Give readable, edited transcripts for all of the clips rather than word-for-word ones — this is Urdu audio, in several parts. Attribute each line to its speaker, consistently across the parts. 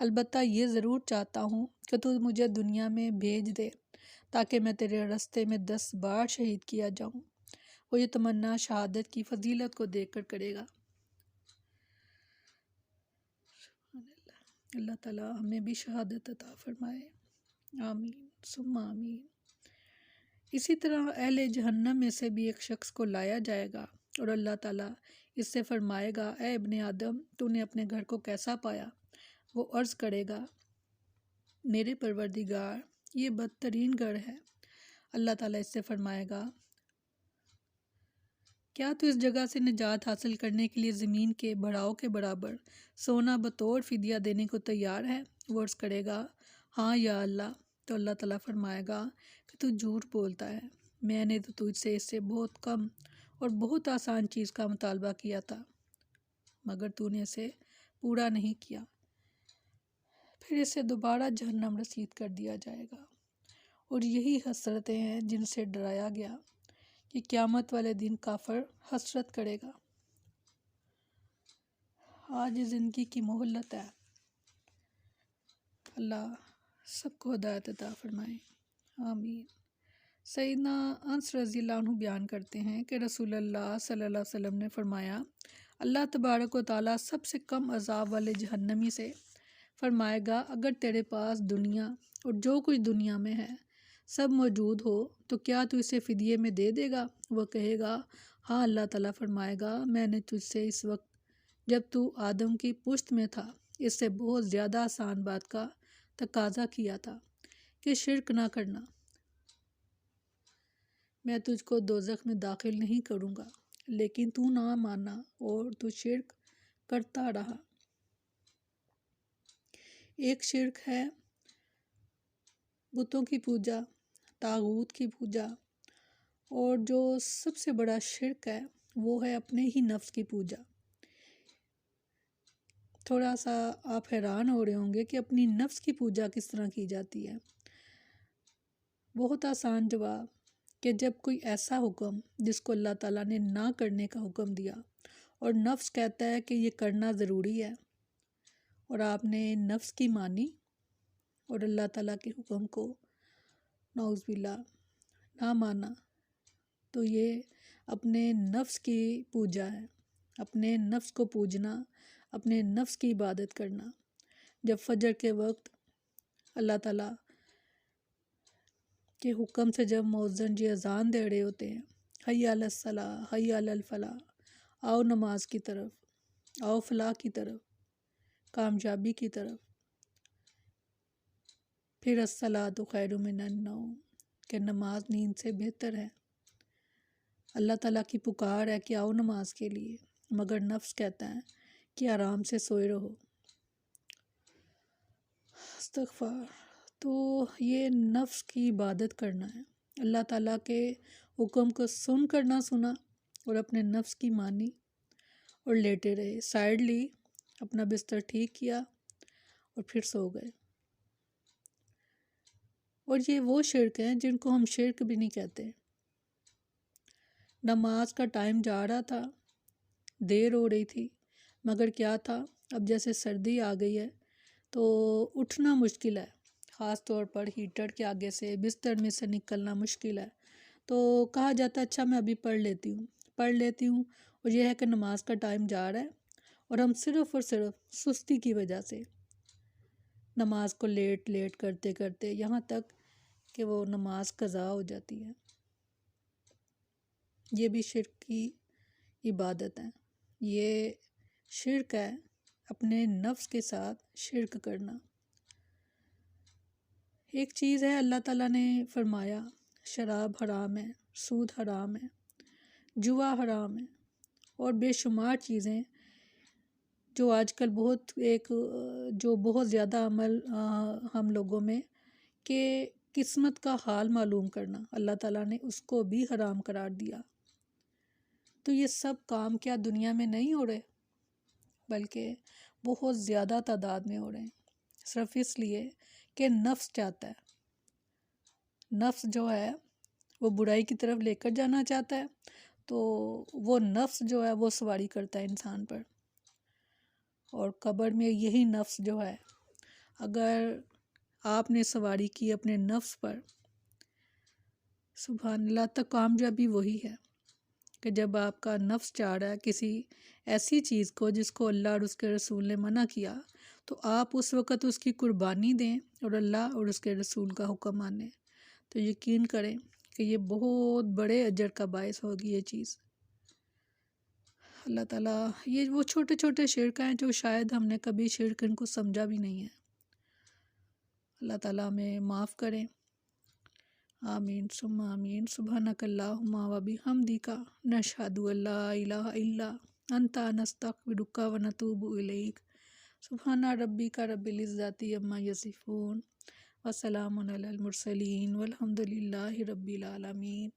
Speaker 1: البتہ یہ ضرور چاہتا ہوں کہ تو مجھے دنیا میں بھیج دے تاکہ میں تیرے رستے میں 10 بار شہید کیا جاؤں۔ وہ یہ تمنا شہادت کی فضیلت کو دیکھ کر کرے گا۔ اللہ تعالیٰ ہمیں بھی شہادت عطا فرمائے، آمین ثم آمین۔ اسی طرح اہل جہنم میں سے بھی ایک شخص کو لایا جائے گا اور اللہ تعالیٰ اس سے فرمائے گا، اے ابن آدم، تو نے اپنے گھر کو کیسا پایا؟ وہ عرض کرے گا، میرے پروردگار، یہ بدترین گھر ہے۔ اللہ تعالیٰ اس سے فرمائے گا، کیا تو اس جگہ سے نجات حاصل کرنے کے لیے زمین کے بڑھاؤ کے برابر سونا بطور فدیہ دینے کو تیار ہے؟ وہ عرض کرے گا، ہاں یا اللہ۔ تو اللہ تعالیٰ فرمائے گا کہ تو جھوٹ بولتا ہے، میں نے تو تجھ سے اس سے بہت کم اور بہت آسان چیز کا مطالبہ کیا تھا، مگر تو نے اسے پورا نہیں کیا۔ پھر اسے دوبارہ جہنم رسید کر دیا جائے گا، اور یہی حسرتیں ہیں جن سے ڈرایا گیا کہ قیامت والے دن کافر حسرت کرے گا۔ آج زندگی کی مہلت ہے، اللہ سب کو ہدایت عطا فرمائے، آمین۔ سیدنا انس رضی اللہ عنہ بیان کرتے ہیں کہ رسول اللہ صلی اللہ علیہ وسلم نے فرمایا، اللہ تبارک و تعالیٰ سب سے کم عذاب والے جہنمی سے فرمائے گا، اگر تیرے پاس دنیا اور جو کچھ دنیا میں ہے سب موجود ہو تو کیا تو اسے فدیے میں دے دے گا؟ وہ کہے گا، ہاں۔ اللہ تعالیٰ فرمائے گا، میں نے تجھ سے اس وقت جب تو آدم کی پشت میں تھا اس سے بہت زیادہ آسان بات کا تقاضا کیا تھا کہ شرک نہ کرنا۔ میں تجھ کو دوزخ میں داخل نہیں کروں گا، لیکن تو نہ مانا اور تو شرک کرتا رہا۔ ایک شرک ہے بتوں کی پوجا، طاغوت کی پوجا، اور جو سب سے بڑا شرک ہے وہ ہے اپنے ہی نفس کی پوجا۔ تھوڑا سا آپ حیران ہو رہے ہوں گے کہ اپنی نفس کی پوجا کس طرح کی جاتی ہے۔ بہت آسان جواب کہ جب کوئی ایسا حکم جس کو اللہ تعالیٰ نے نہ کرنے کا حکم دیا اور نفس کہتا ہے کہ یہ کرنا ضروری ہے، اور آپ نے نفس کی مانی اور اللہ تعالیٰ کے حکم کو نعوذ باللہ نہ مانا، تو یہ اپنے نفس کی پوجا ہے، اپنے نفس کو پوجنا، اپنے نفس کی عبادت کرنا۔ جب فجر کے وقت اللہ تعالیٰ کے حکم سے جب مؤذن جی اذان دے رہے ہوتے ہیں، حی علی الصلاۃ، حی علی الفلاح، آؤ نماز کی طرف، آؤ فلاح کی طرف، کامیابی کی طرف، پھر الصلاۃ خیر من النوم، کہ نماز نیند سے بہتر ہے۔ اللہ تعالیٰ کی پکار ہے کہ آؤ نماز کے لیے، مگر نفس کہتا ہے کہ آرام سے سوئے رہو۔ استغفار۔ تو یہ نفس کی عبادت کرنا ہے، اللہ تعالیٰ کے حکم کو سن کر نہ سنا اور اپنے نفس کی مانی اور لیٹے رہے، سائیڈ لی، اپنا بستر ٹھیک کیا اور پھر سو گئے۔ اور یہ وہ شرک ہیں جن کو ہم شرک بھی نہیں کہتے۔ نماز کا ٹائم جا رہا تھا، دیر ہو رہی تھی، مگر کیا تھا، اب جیسے سردی آ گئی ہے تو اٹھنا مشکل ہے، خاص طور پر ہیٹر کے آگے سے بستر میں سے نکلنا مشکل ہے، تو کہا جاتا ہے اچھا میں ابھی پڑھ لیتی ہوں، اور یہ ہے کہ نماز کا ٹائم جا رہا ہے اور ہم صرف اور صرف سستی کی وجہ سے نماز کو لیٹ کرتے کرتے یہاں تک کہ وہ نماز قضا ہو جاتی ہے۔ یہ بھی شرک کی عبادت ہے، یہ شرک ہے، اپنے نفس کے ساتھ شرک کرنا۔ ایک چیز ہے اللہ تعالیٰ نے فرمایا شراب حرام ہے، سود حرام ہے، جوا حرام ہے، اور بے شمار چیزیں جو آج کل جو بہت زیادہ عمل ہم لوگوں میں کہ قسمت کا حال معلوم کرنا، اللہ تعالیٰ نے اس کو بھی حرام قرار دیا۔ تو یہ سب کام کیا دنیا میں نہیں ہو رہے، بلکہ بہت زیادہ تعداد میں ہو رہے ہیں، صرف اس لیے کہ نفس چاہتا ہے، نفس جو ہے وہ برائی کی طرف لے کر جانا چاہتا ہے، تو وہ نفس جو ہے وہ سواری کرتا ہے انسان پر، اور قبر میں یہی نفس جو ہے اگر آپ نے سواری کی اپنے نفس پر، سبحان اللہ، تو کامیابی وہی ہے کہ جب آپ کا نفس چاہ رہا ہے کسی ایسی چیز کو جس کو اللہ اور اس کے رسول نے منع کیا، تو آپ اس وقت اس کی قربانی دیں اور اللہ اور اس کے رسول کا حکم مانیں، تو یقین کریں کہ یہ بہت بڑے اجر کا باعث ہوگی یہ چیز۔ اللہ تعالیٰ، یہ وہ چھوٹے چھوٹے شرک ہیں جو شاید ہم نے کبھی شرک ان کو سمجھا بھی نہیں ہے، اللہ تعالیٰ ہمیں معاف کریں، آمین ثم آمین۔ سبحانک اللہم و بحمدک، نشہد ان لا الہ الا انت، نستغفرک و نتوب الیک۔ سبحان ربک رب العزۃ عما یصفون، وسلام علی المرسلین، والحمد للہ رب العالمین۔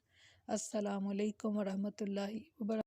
Speaker 1: السلام علیکم ورحمۃ اللہ وبرکاتہ۔